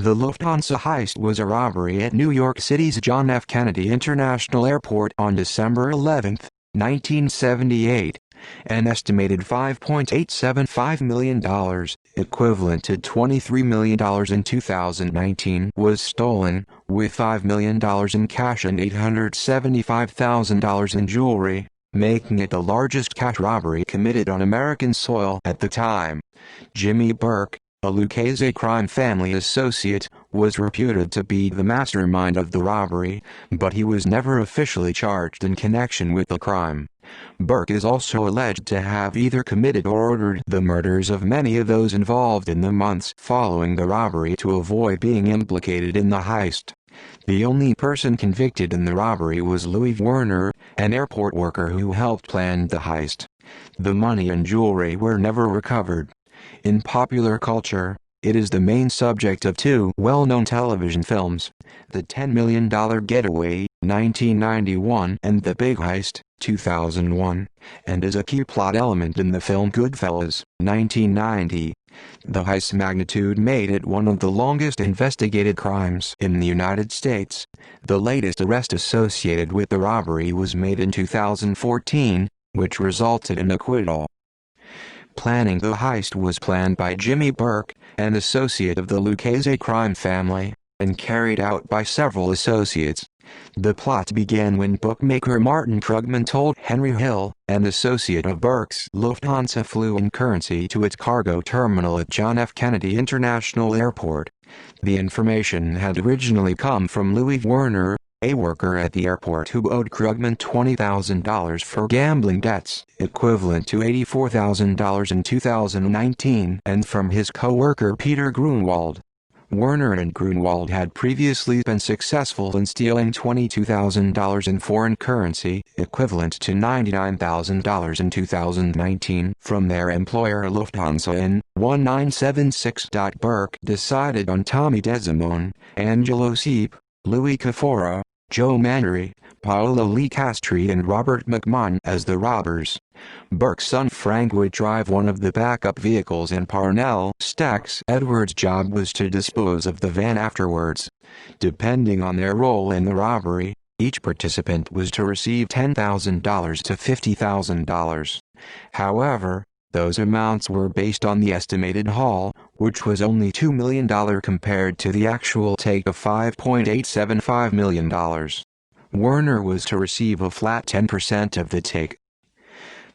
The Lufthansa heist was a robbery at New York City's John F. Kennedy International Airport on December 11, 1978. An estimated $5.875 million, equivalent to $23 million in 2019, was stolen, with $5 million in cash and $875,000 in jewelry, making it the largest cash robbery committed on American soil at the time. Jimmy Burke, a Lucchese crime family associate, was reputed to be the mastermind of the robbery, but he was never officially charged in connection with the crime. Burke is also alleged to have either committed or ordered the murders of many of those involved in the months following the robbery to avoid being implicated in the heist. The only person convicted in the robbery was Louis Werner, an airport worker who helped plan the heist. The money and jewelry were never recovered. In popular culture, it is the main subject of two well-known television films, The $10 Million Getaway, 1991, and The Big Heist, 2001, and is a key plot element in the film Goodfellas, 1990. The heist's magnitude made it one of the longest investigated crimes in the United States. The latest arrest associated with the robbery was made in 2014, which resulted in acquittal. Planning the heist was planned by Jimmy Burke, an associate of the Lucchese crime family, and carried out by several associates. The plot began when bookmaker Martin Krugman told Henry Hill, an associate of Burke's, Lufthansa flew in currency to its cargo terminal at John F. Kennedy International Airport. The information had originally come from Louis Werner, a worker at the airport who owed Krugman $20,000 for gambling debts, equivalent to $84,000 in 2019, and from his co-worker Peter Grunwald. Werner and Grunwald had previously been successful in stealing $22,000 in foreign currency, equivalent to $99,000 in 2019, from their employer Lufthansa in 1976. Burke decided on Tommy DeSimone, Angelo Seep, Louis Cafora, Joe Maneri, Paolo Lee Castri and Robert McMahon as the robbers. Burke's son Frank would drive one of the backup vehicles and Parnell Stax Edwards' job was to dispose of the van afterwards. Depending on their role in the robbery, each participant was to receive $10,000 to $50,000. However, those amounts were based on the estimated haul, which was only $2 million compared to the actual take of $5.875 million. Werner was to receive a flat 10% of the take.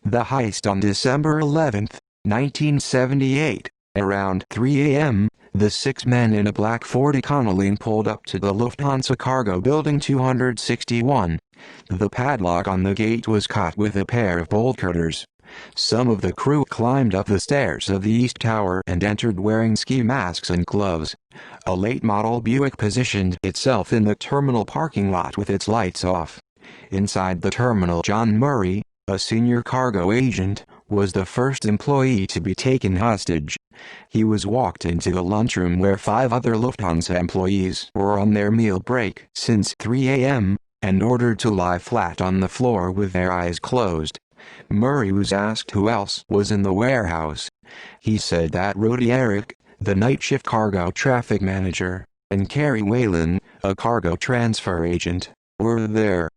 The heist on December 11, 1978, around 3 a.m., the six men in a black Ford Econoline pulled up to the Lufthansa Cargo Building 261. The padlock on the gate was caught with a pair of bolt cutters. Some of the crew climbed up the stairs of the East Tower and entered wearing ski masks and gloves. A late-model Buick positioned itself in the terminal parking lot with its lights off. Inside the terminal, John Murray, a senior cargo agent, was the first employee to be taken hostage. He was walked into the lunchroom where 5 other Lufthansa employees were on their meal break since 3 a.m., and ordered to lie flat on the floor with their eyes closed. Murray was asked who else was in the warehouse. He said that Rudy Eric, the night shift cargo traffic manager, and Kerry Whalen, a cargo transfer agent, were there.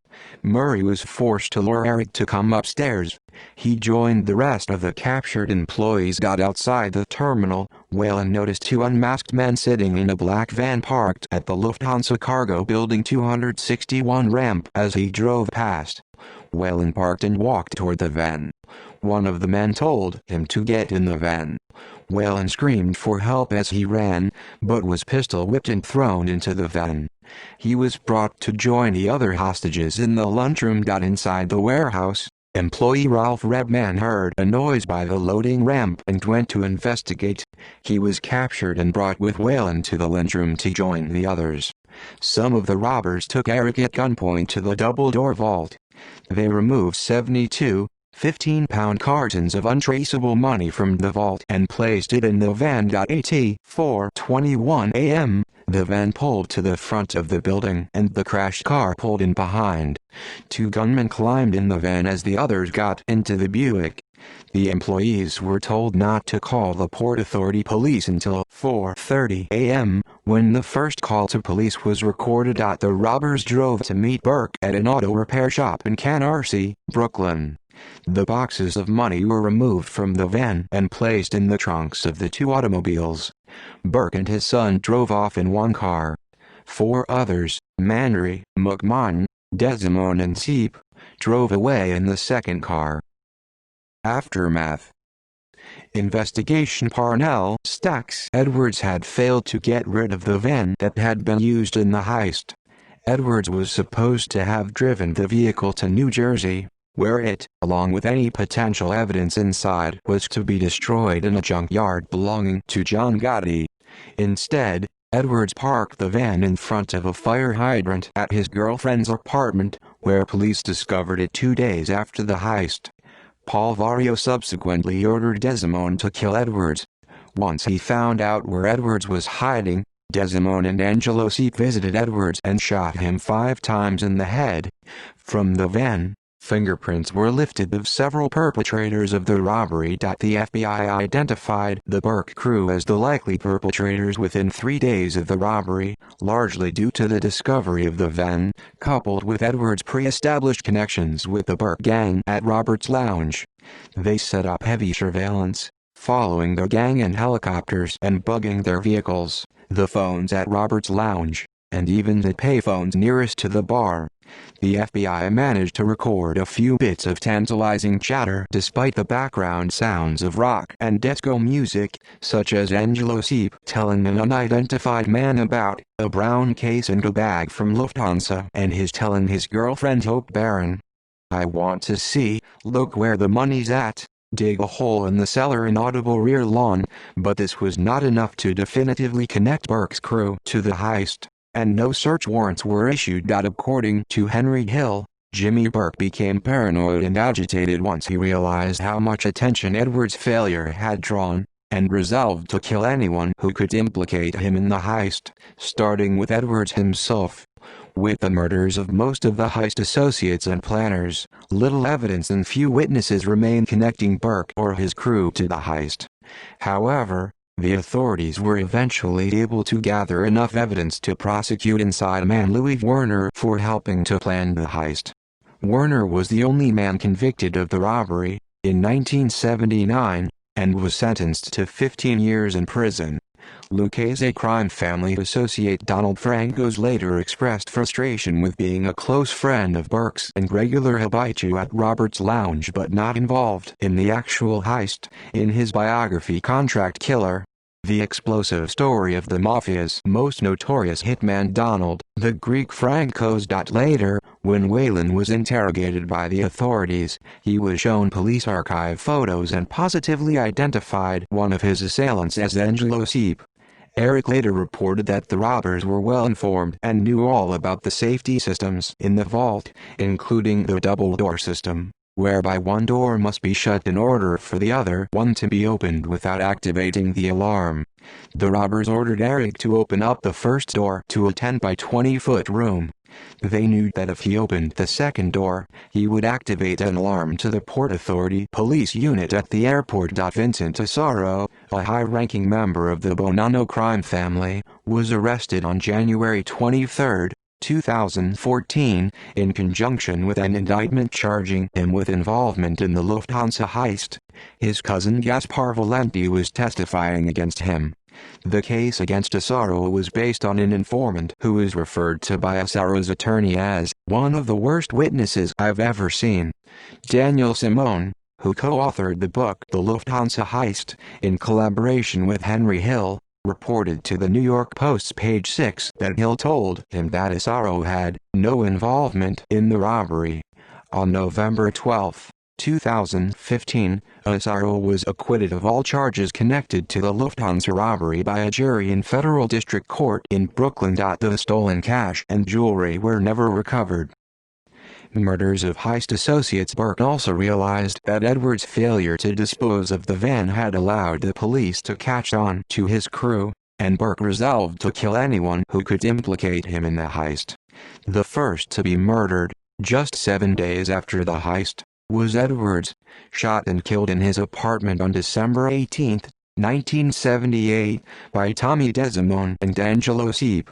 Murray was forced to lure Eric to come upstairs. He joined the rest of the captured employees. Outside the terminal, Whalen noticed 2 unmasked men sitting in a black van parked at the Lufthansa Cargo Building 261 ramp as he drove past. Whalen parked and walked toward the van. One of the men told him to get in the van. Whalen screamed for help as he ran, but was pistol-whipped and thrown into the van. He was brought to join the other hostages in the lunchroom. Inside the warehouse, employee Ralph Redman heard a noise by the loading ramp and went to investigate. He was captured and brought with Whalen to the lunchroom to join the others. Some of the robbers took Eric at gunpoint to the double-door vault. They removed 72 15-pound cartons of untraceable money from the vault and placed it in the van. At 4:21 a.m., the van pulled to the front of the building and the crashed car pulled in behind. 2 gunmen climbed in the van as the others got into the Buick. The employees were told not to call the Port Authority police until 4:30 a.m., when the first call to police was recorded. The robbers drove to meet Burke at an auto repair shop in Canarsie, Brooklyn. The boxes of money were removed from the van and placed in the trunks of the two automobiles. Burke and his son drove off in one car. Four others, Manry, McMahon, Desmond and Seep, drove away in the second car. Aftermath. Investigation. Parnell Stacks Edwards had failed to get rid of the van that had been used in the heist. Edwards was supposed to have driven the vehicle to New Jersey, where it, along with any potential evidence inside, was to be destroyed in a junkyard belonging to John Gotti. Instead, Edwards parked the van in front of a fire hydrant at his girlfriend's apartment, where police discovered it 2 days after the heist. Paul Vario subsequently ordered Desmond to kill Edwards. Once he found out where Edwards was hiding, Desmond and Angelo Seep visited Edwards and shot him 5 times in the head. From the van, fingerprints were lifted of several perpetrators of the robbery. The FBI identified the Burke crew as the likely perpetrators within 3 days of the robbery, largely due to the discovery of the van, coupled with Edwards' pre-established connections with the Burke gang at Robert's Lounge. They set up heavy surveillance, following the gang in helicopters and bugging their vehicles, the phones at Robert's Lounge, and even the payphones nearest to the bar. The FBI managed to record a few bits of tantalizing chatter despite the background sounds of rock and disco music, such as Angelo Seep telling an unidentified man about a brown case and a bag from Lufthansa, and his telling his girlfriend Hope Barron, "I want to see, look where the money's at, dig a hole in the cellar in audible rear lawn." But this was not enough to definitively connect Burke's crew to the heist, and no search warrants were issued. According to Henry Hill, Jimmy Burke became paranoid and agitated once he realized how much attention Edwards' failure had drawn, and resolved to kill anyone who could implicate him in the heist, starting with Edwards himself. With the murders of most of the heist associates and planners, little evidence and few witnesses remained connecting Burke or his crew to the heist. However, the authorities were eventually able to gather enough evidence to prosecute inside man Louis Werner for helping to plan the heist. Werner was the only man convicted of the robbery, in 1979, and was sentenced to 15 years in prison. Lucchese crime family associate Donald Franco's later expressed frustration with being a close friend of Burke's and regular habitué at Robert's Lounge but not involved in the actual heist. In his biography Contract Killer, the explosive story of the mafia's most notorious hitman Donald, the Greek Francos. Later, when Whelan was interrogated by the authorities, he was shown police archive photos and positively identified one of his assailants as Angelo Seep. Eric later reported that the robbers were well informed and knew all about the safety systems in the vault, including the double-door system, whereby one door must be shut in order for the other one to be opened without activating the alarm. The robbers ordered Eric to open up the first door to a 10 by 20-foot room. They knew that if he opened the second door, he would activate an alarm to the Port Authority police unit at the airport. Vincent Asaro, a high-ranking member of the Bonanno crime family, was arrested on January 23, 2014, in conjunction with an indictment charging him with involvement in the Lufthansa heist. His cousin Gaspar Valenti was testifying against him. The case against Asaro was based on an informant who is referred to by Asaro's attorney as one of the worst witnesses I've ever seen. Daniel Simone, who co-authored the book The Lufthansa Heist, in collaboration with Henry Hill, reported to the New York Post's Page 6 that Hill told him that Asaro had no involvement in the robbery. On November 12, 2015, Asaro was acquitted of all charges connected to the Lufthansa robbery by a jury in federal district court in Brooklyn. The stolen cash and jewelry were never recovered. Murders of heist associates. Burke also realized that Edwards' failure to dispose of the van had allowed the police to catch on to his crew, and Burke resolved to kill anyone who could implicate him in the heist. The first to be murdered, just 7 days after the heist, was Edwards, shot and killed in his apartment on December 18, 1978, by Tommy DeSimone and D'Angelo Seep.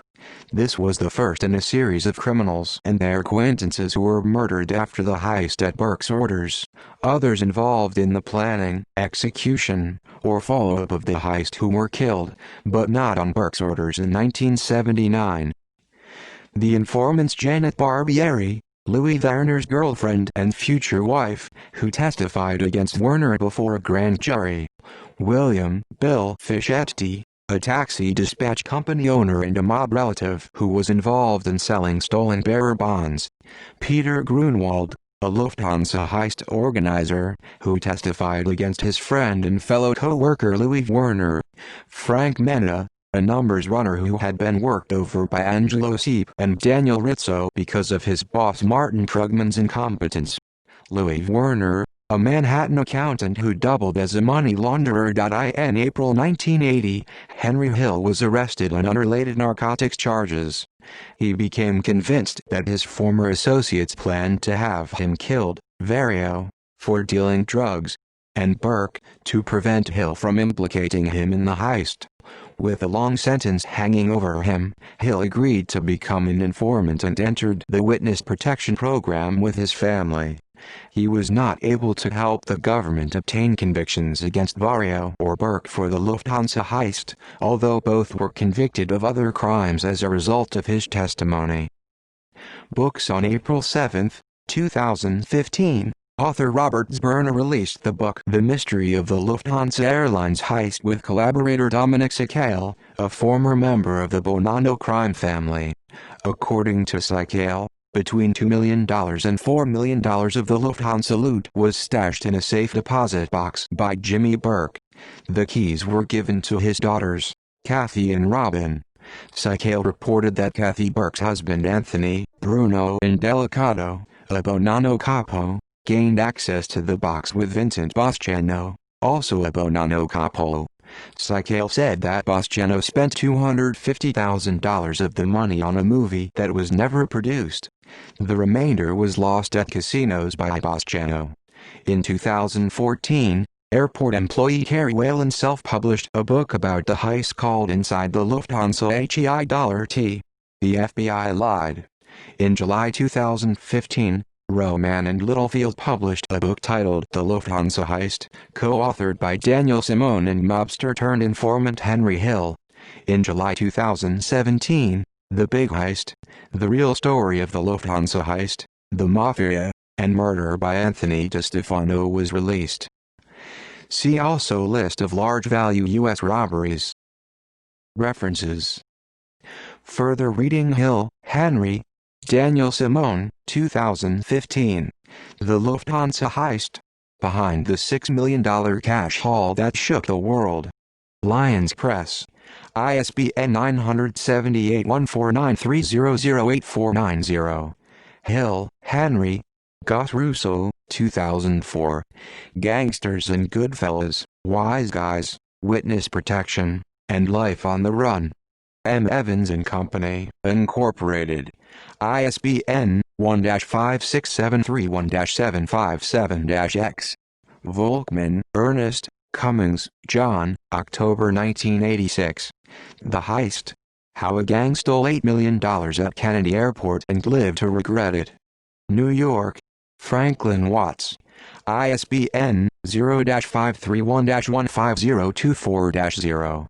This was the first in a series of criminals and their acquaintances who were murdered after the heist at Burke's orders. Others involved in the planning, execution, or follow-up of the heist who were killed, but not on Burke's orders in 1979. The informants Janet Barbieri, Louis Werner's girlfriend and future wife, who testified against Werner before a grand jury. William "Bill" Fischetti, a taxi dispatch company owner and a mob relative who was involved in selling stolen bearer bonds. Peter Grunwald, a Lufthansa heist organizer, who testified against his friend and fellow co-worker Louis Werner. Frank Mena, a numbers runner who had been worked over by Angelo Seep and Daniel Rizzo because of his boss Martin Krugman's incompetence. Louis Werner, a Manhattan accountant who doubled as a money launderer. In April 1980, Henry Hill was arrested on unrelated narcotics charges. He became convinced that his former associates planned to have him killed, Vario, for dealing drugs, and Burke, to prevent Hill from implicating him in the heist. With a long sentence hanging over him, Hill agreed to become an informant and entered the witness protection program with his family. He was not able to help the government obtain convictions against Vario or Burke for the Lufthansa heist, although both were convicted of other crimes as a result of his testimony. Books. On April 7, 2015, author Robert Zberna released the book The Mystery of the Lufthansa Airlines Heist with collaborator Dominic Sakale, a former member of the Bonanno crime family. According to Sakale, between $2 million and $4 million of the Lufthansa loot was stashed in a safe deposit box by Jimmy Burke. The keys were given to his daughters, Kathy and Robin. Sakale reported that Kathy Burke's husband Anthony Bruno Indelicato, a Bonanno capo, gained access to the box with Vincent Bosciano, also a Bonanno capo. Sakale said that Bosciano spent $250,000 of the money on a movie that was never produced. The remainder was lost at casinos by Bosciano. In 2014, airport employee Carrie Whalen self-published a book about the heist called Inside the Lufthansa HEIT. The FBI Lied. In July 2015, Roman and Littlefield published a book titled The Lufthansa Heist, co-authored by Daniel Simone and mobster-turned-informant Henry Hill. In July 2017, The Big Heist, The Real Story of the Lufthansa Heist, The Mafia, and Murder by Anthony DeStefano was released. See also List of large-value U.S. robberies. References. Further reading. Hill, Henry, Daniel Simone, 2015. The Lufthansa Heist. Behind the $6 million cash haul that shook the world. Lions Press. ISBN 978-1493008490. Hill, Henry, Gus Russo, 2004. Gangsters and Goodfellas, Wise Guys, Witness Protection, and Life on the Run. M. Evans and Company, Incorporated. ISBN 1-56731-757-X. Volkman, Ernest, Cummings, John, October 1986. The Heist. How a Gang Stole $8 million at Kennedy Airport and Lived to Regret It. New York. Franklin Watts. ISBN 0-531-15024-0.